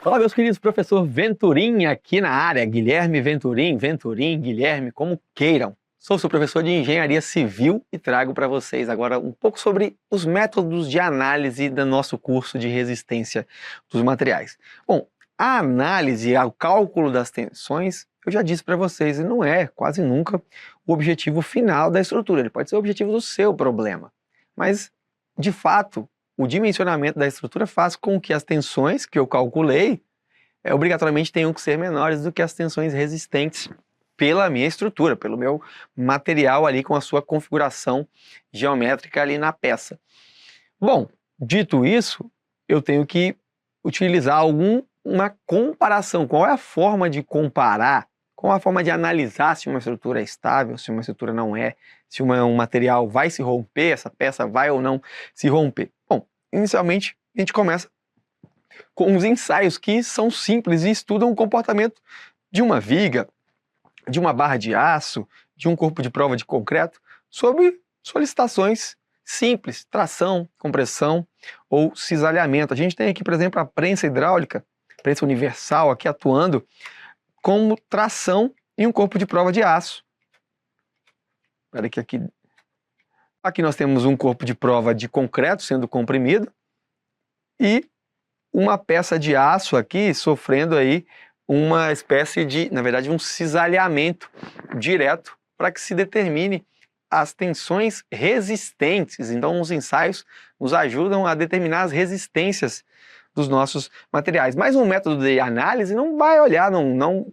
Olá, meus queridos, professor Venturim aqui na área, Guilherme Venturim, Guilherme, como queiram. Sou seu professor de Engenharia Civil e trago para vocês agora um pouco sobre os métodos de análise do nosso curso de resistência dos materiais. Bom, a análise, o cálculo das tensões, eu já disse para vocês, não é quase nunca o objetivo final da estrutura, ele pode ser o objetivo do seu problema, mas, de fato, o dimensionamento da estrutura faz com que as tensões que eu calculei obrigatoriamente tenham que ser menores do que as tensões resistentes pela minha estrutura, pelo meu material ali com a sua configuração geométrica ali na peça. Bom, dito isso, eu tenho que utilizar uma comparação. Qual é a forma de comparar? Qual é a forma de analisar se uma estrutura é estável, se uma estrutura não é, se um material vai se romper, essa peça vai ou não se romper? Bom, inicialmente a gente começa com os ensaios que são simples e estudam o comportamento de uma viga, de uma barra de aço, de um corpo de prova de concreto, sob solicitações simples, tração, compressão ou cisalhamento. A gente tem aqui, por exemplo, a prensa hidráulica, prensa universal aqui atuando como tração em um corpo de prova de aço. Espera que aqui nós temos um corpo de prova de concreto sendo comprimido e uma peça de aço aqui sofrendo aí uma espécie de, na verdade, um cisalhamento direto para que se determine as tensões resistentes. Então, os ensaios nos ajudam a determinar as resistências dos nossos materiais. Mas um método de análise não vai olhar, não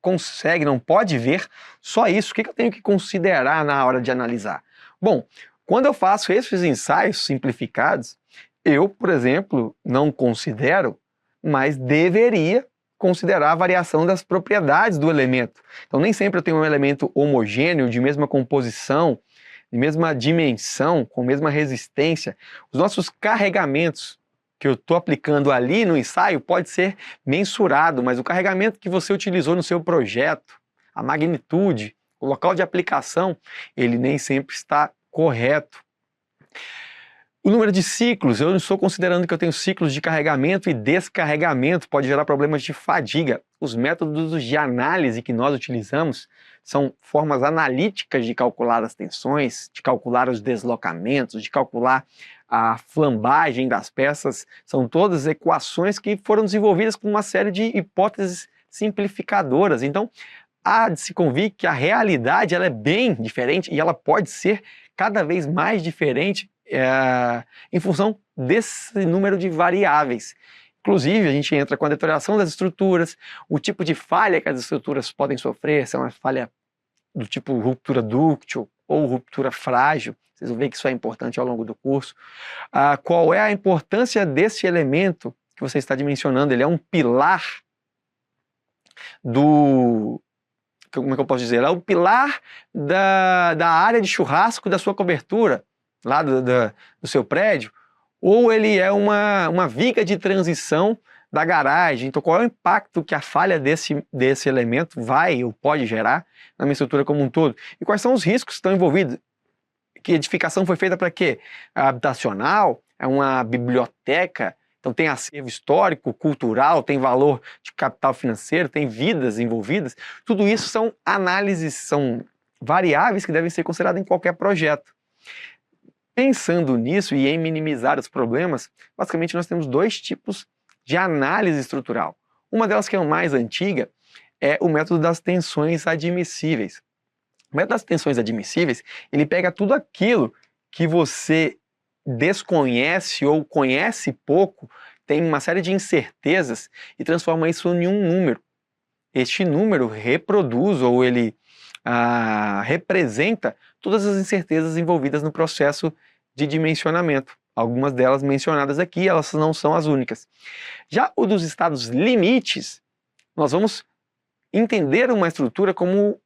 consegue, não pode ver só isso. O que eu tenho que considerar na hora de analisar? Bom, quando eu faço esses ensaios simplificados, eu, por exemplo, não considero, mas deveria considerar a variação das propriedades do elemento. Então, nem sempre eu tenho um elemento homogêneo, de mesma composição, de mesma dimensão, com mesma resistência. Os nossos carregamentos que eu estou aplicando ali no ensaio pode ser mensurado, mas o carregamento que você utilizou no seu projeto, a magnitude, o local de aplicação, ele nem sempre está correto. O número de ciclos, eu não estou considerando que eu tenho ciclos de carregamento e descarregamento, pode gerar problemas de fadiga. Os métodos de análise que nós utilizamos são formas analíticas de calcular as tensões, de calcular os deslocamentos, de calcular a flambagem das peças. São todas equações que foram desenvolvidas com uma série de hipóteses simplificadoras. Então, há de se convir que a realidade ela é bem diferente e ela pode ser cada vez mais diferente em função desse número de variáveis. Inclusive, a gente entra com a deterioração das estruturas, o tipo de falha que as estruturas podem sofrer, se é uma falha do tipo ruptura dúctil ou ruptura frágil. Vocês vão ver que isso é importante ao longo do curso. Qual é a importância desse elemento que você está dimensionando? Ele é um pilar como é que eu posso dizer? Ele é o pilar da área de churrasco da sua cobertura, lá do seu prédio, ou ele é uma viga de transição da garagem. Então, qual é o impacto que a falha desse elemento vai ou pode gerar na minha estrutura como um todo? E quais são os riscos que estão envolvidos? Que edificação foi feita para quê? Habitacional? É uma biblioteca? Então tem acervo histórico, cultural, tem valor de capital financeiro, tem vidas envolvidas. Tudo isso são análises, são variáveis que devem ser consideradas em qualquer projeto. Pensando nisso e em minimizar os problemas, basicamente nós temos dois tipos de análise estrutural. Uma delas, que é a mais antiga, é o método das tensões admissíveis. O método das tensões admissíveis, ele pega tudo aquilo que você desconhece ou conhece pouco, tem uma série de incertezas e transforma isso em um número. Este número reproduz ou ele representa todas as incertezas envolvidas no processo de dimensionamento. Algumas delas mencionadas aqui, elas não são as únicas. Já o dos estados limites, nós vamos entender uma estrutura como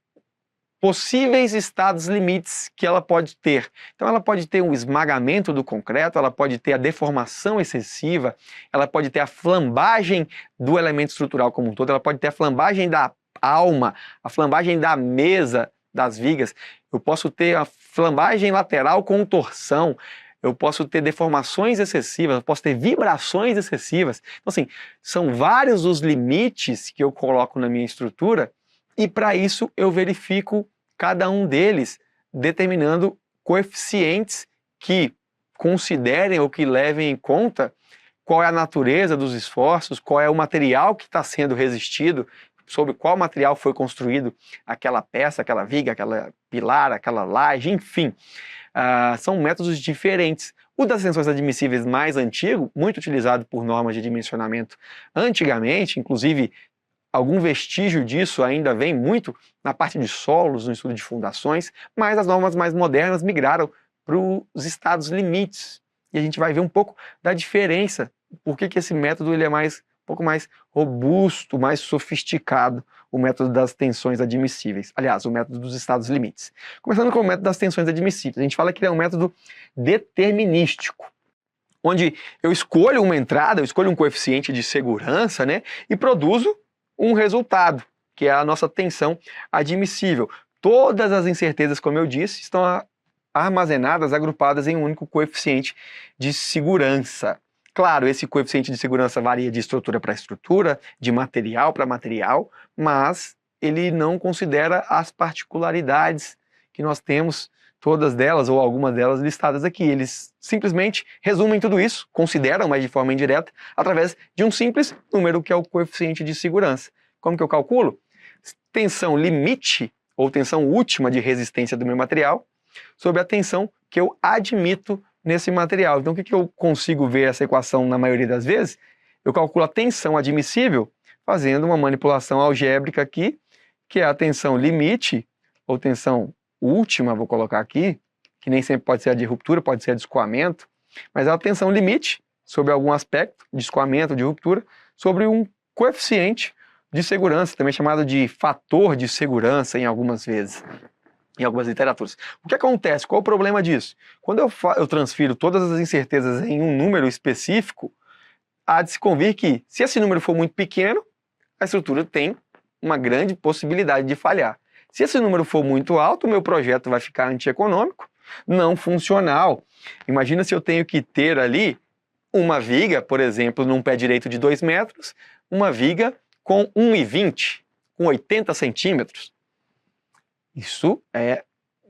possíveis estados limites que ela pode ter. Então ela pode ter um esmagamento do concreto, ela pode ter a deformação excessiva, ela pode ter a flambagem do elemento estrutural como um todo, ela pode ter a flambagem da alma, a flambagem da mesa das vigas, eu posso ter a flambagem lateral com torção, eu posso ter deformações excessivas, eu posso ter vibrações excessivas. Então, assim, são vários os limites que eu coloco na minha estrutura e, para isso, eu verifico cada um deles, determinando coeficientes que considerem ou que levem em conta qual é a natureza dos esforços, qual é o material que está sendo resistido, sobre qual material foi construído aquela peça, aquela viga, aquela pilar, aquela laje, enfim. São métodos diferentes. O das tensões admissíveis mais antigo, muito utilizado por normas de dimensionamento antigamente, inclusive algum vestígio disso ainda vem muito na parte de solos, no estudo de fundações, mas as normas mais modernas migraram para os estados limites. E a gente vai ver um pouco da diferença, por que esse método ele é um pouco mais robusto, mais sofisticado, o método das tensões admissíveis. Aliás, o método dos estados limites. Começando com o método das tensões admissíveis. A gente fala que ele é um método determinístico, onde eu escolho uma entrada, eu escolho um coeficiente de segurança, né, e produzo um resultado, que é a nossa tensão admissível. Todas as incertezas, como eu disse, estão armazenadas, agrupadas em um único coeficiente de segurança. Claro, esse coeficiente de segurança varia de estrutura para estrutura, de material para material, mas ele não considera as particularidades que nós temos, todas delas ou algumas delas listadas aqui. Eles simplesmente resumem tudo isso, consideram, mas de forma indireta, através de um simples número que é o coeficiente de segurança. Como que eu calculo? Tensão limite ou tensão última de resistência do meu material sobre a tensão que eu admito nesse material. Então, o que eu consigo ver essa equação na maioria das vezes? Eu calculo a tensão admissível fazendo uma manipulação algébrica aqui, que é a tensão limite, ou tensão última, vou colocar aqui, que nem sempre pode ser a de ruptura, pode ser a de escoamento, mas é a tensão limite sobre algum aspecto de escoamento, de ruptura, sobre um coeficiente de segurança, também chamado de fator de segurança em algumas vezes. Em algumas literaturas. O que acontece? Qual o problema disso? Quando eu transfiro todas as incertezas em um número específico, há de se convir que, se esse número for muito pequeno, a estrutura tem uma grande possibilidade de falhar. Se esse número for muito alto, o meu projeto vai ficar antieconômico, não funcional. Imagina se eu tenho que ter ali uma viga, por exemplo, num pé direito de 2 metros, uma viga com 1,20, com 80 centímetros. Isso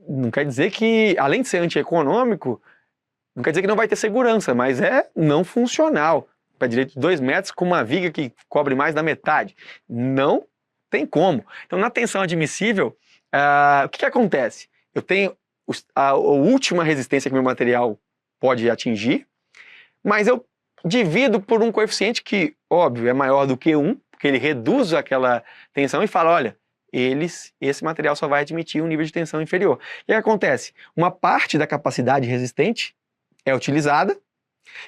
não quer dizer que, além de ser antieconômico, não quer dizer que não vai ter segurança, mas é não funcional. Pé direito de 2 metros com uma viga que cobre mais da metade. Não tem como. Então, na tensão admissível, o que acontece? Eu tenho a última resistência que meu material pode atingir, mas eu divido por um coeficiente que, óbvio, é maior do que 1, porque ele reduz aquela tensão e fala, olha, esse material só vai admitir um nível de tensão inferior. O que acontece? Uma parte da capacidade resistente é utilizada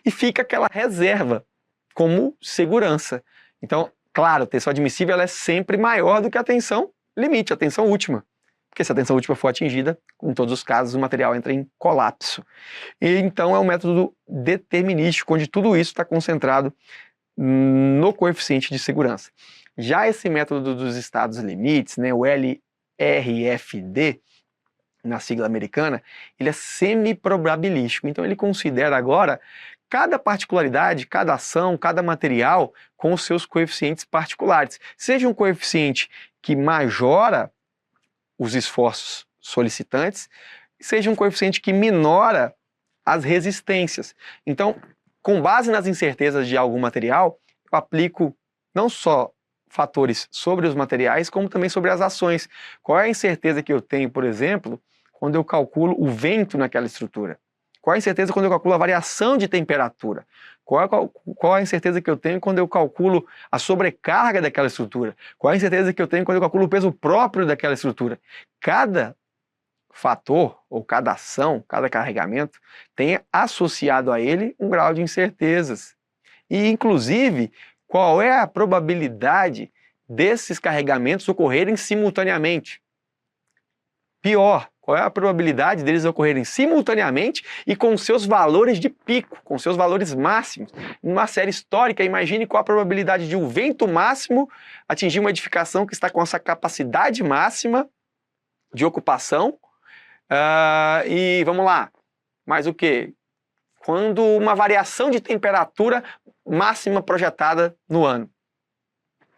e fica aquela reserva como segurança. Então, claro, a tensão admissível ela é sempre maior do que a tensão limite, a tensão última. Porque se a tensão última for atingida, em todos os casos, o material entra em colapso. E então é um método determinístico, onde tudo isso está concentrado no coeficiente de segurança. Já esse método dos estados limites, né, o LRFD, na sigla americana, ele é semiprobabilístico. Então ele considera agora cada particularidade, cada ação, cada material com os seus coeficientes particulares. Seja um coeficiente que majora os esforços solicitantes, seja um coeficiente que minora as resistências. Então, com base nas incertezas de algum material, eu aplico não só fatores sobre os materiais, como também sobre as ações. Qual é a incerteza que eu tenho, por exemplo, quando eu calculo o vento naquela estrutura? Qual é a incerteza quando eu calculo a variação de temperatura? Qual é a incerteza que eu tenho quando eu calculo a sobrecarga daquela estrutura? Qual é a incerteza que eu tenho quando eu calculo o peso próprio daquela estrutura? Cada fator, ou cada ação, cada carregamento, tem associado a ele um grau de incertezas. E, inclusive, qual é a probabilidade desses carregamentos ocorrerem simultaneamente? Pior, qual é a probabilidade deles ocorrerem simultaneamente e com seus valores de pico, com seus valores máximos? Em uma série histórica, imagine qual a probabilidade de um vento máximo atingir uma edificação que está com essa capacidade máxima de ocupação. E vamos lá, mais o quê? quando uma variação de temperatura máxima projetada no ano.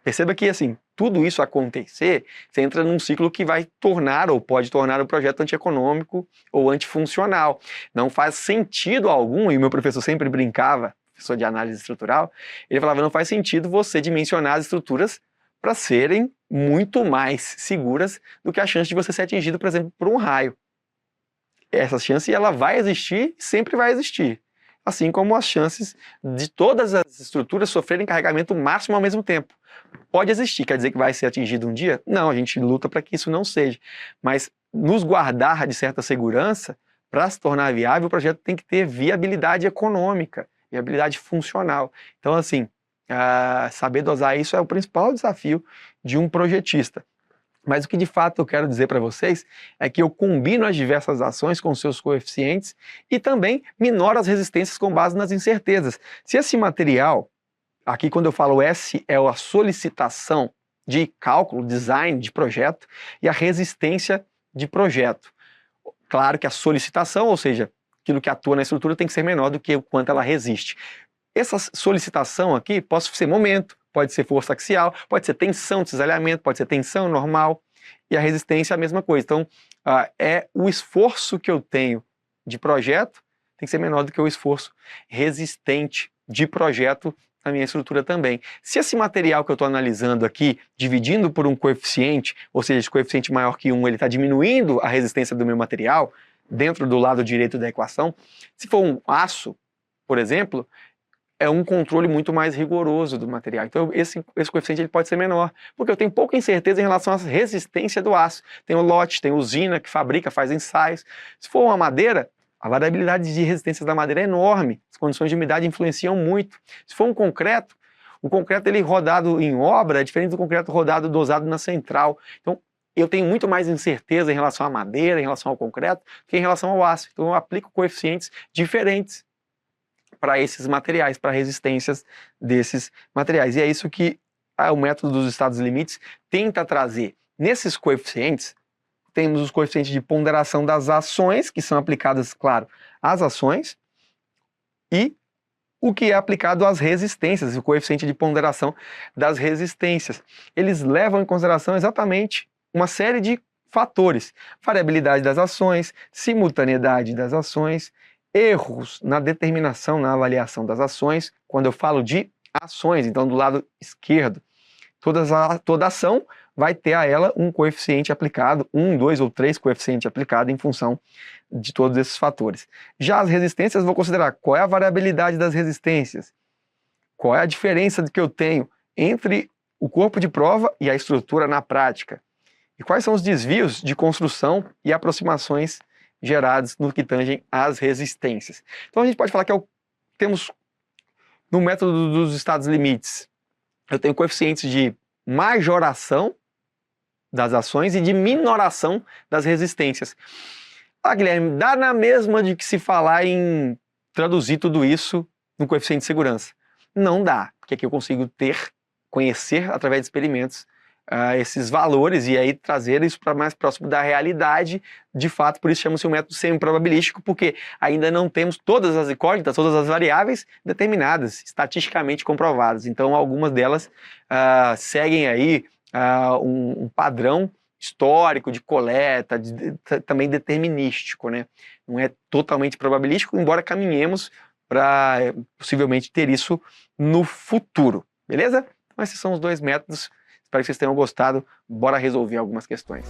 Perceba que, assim, tudo isso acontecer, você entra num ciclo que vai tornar ou pode tornar o projeto antieconômico ou antifuncional. Não faz sentido algum, e o meu professor sempre brincava, professor de análise estrutural, ele falava, não faz sentido você dimensionar as estruturas para serem muito mais seguras do que a chance de você ser atingido, por exemplo, por um raio. Essa chance ela vai existir e sempre vai existir. Assim como as chances de todas as estruturas sofrerem carregamento máximo ao mesmo tempo. Pode existir, quer dizer que vai ser atingido um dia? Não, a gente luta para que isso não seja. Mas nos guardar de certa segurança, para se tornar viável, o projeto tem que ter viabilidade econômica, viabilidade funcional. Então, assim, saber dosar isso é o principal desafio de um projetista. Mas o que de fato eu quero dizer para vocês é que eu combino as diversas ações com seus coeficientes e também minoro as resistências com base nas incertezas. Se esse material, aqui quando eu falo S é a solicitação de cálculo, design de projeto e a resistência de projeto. Claro que a solicitação, ou seja, aquilo que atua na estrutura tem que ser menor do que o quanto ela resiste. Essa solicitação aqui pode ser momento, pode ser força axial, pode ser tensão de cisalhamento, pode ser tensão normal, e a resistência é a mesma coisa. Então, é o esforço que eu tenho de projeto tem que ser menor do que o esforço resistente de projeto na minha estrutura também. Se esse material que eu estou analisando aqui, dividindo por um coeficiente, ou seja, esse coeficiente maior que 1, ele está diminuindo a resistência do meu material, dentro do lado direito da equação, se for um aço, por exemplo, é um controle muito mais rigoroso do material. Então esse coeficiente ele pode ser menor, porque eu tenho pouca incerteza em relação à resistência do aço. Tem o lote, tem a usina que fabrica, faz ensaios. Se for uma madeira, a variabilidade de resistência da madeira é enorme, as condições de umidade influenciam muito. Se for um concreto, o concreto ele rodado em obra é diferente do concreto rodado dosado na central. Então eu tenho muito mais incerteza em relação à madeira, em relação ao concreto, que em relação ao aço. Então eu aplico coeficientes diferentes para esses materiais, para resistências desses materiais. E é isso que o método dos estados limites tenta trazer. Nesses coeficientes, temos os coeficientes de ponderação das ações, que são aplicadas, claro, às ações, e o que é aplicado às resistências, o coeficiente de ponderação das resistências. Eles levam em consideração exatamente uma série de fatores: variabilidade das ações, simultaneidade das ações, erros na determinação, na avaliação das ações. Quando eu falo de ações, então do lado esquerdo, toda ação vai ter a ela um coeficiente aplicado, 1, 2 ou 3 coeficientes aplicados em função de todos esses fatores. Já as resistências, vou considerar qual é a variabilidade das resistências, qual é a diferença que eu tenho entre o corpo de prova e a estrutura na prática, e quais são os desvios de construção e aproximações gerados no que tangem às resistências. Então a gente pode falar que temos no método dos estados limites, eu tenho coeficientes de majoração das ações e de minoração das resistências. Guilherme, dá na mesma de que se falar em traduzir tudo isso no coeficiente de segurança? Não dá, porque aqui eu consigo conhecer através de experimentos esses valores e aí trazer isso para mais próximo da realidade, de fato. Por isso chama-se um método semi-probabilístico, porque ainda não temos todas as incógnitas, todas as variáveis determinadas, estatisticamente comprovadas. Então algumas delas seguem aí um padrão histórico de coleta, também determinístico, né? Não é totalmente probabilístico, embora caminhemos para possivelmente ter isso no futuro, beleza? Então esses são os dois métodos. Espero que vocês tenham gostado. Bora resolver algumas questões.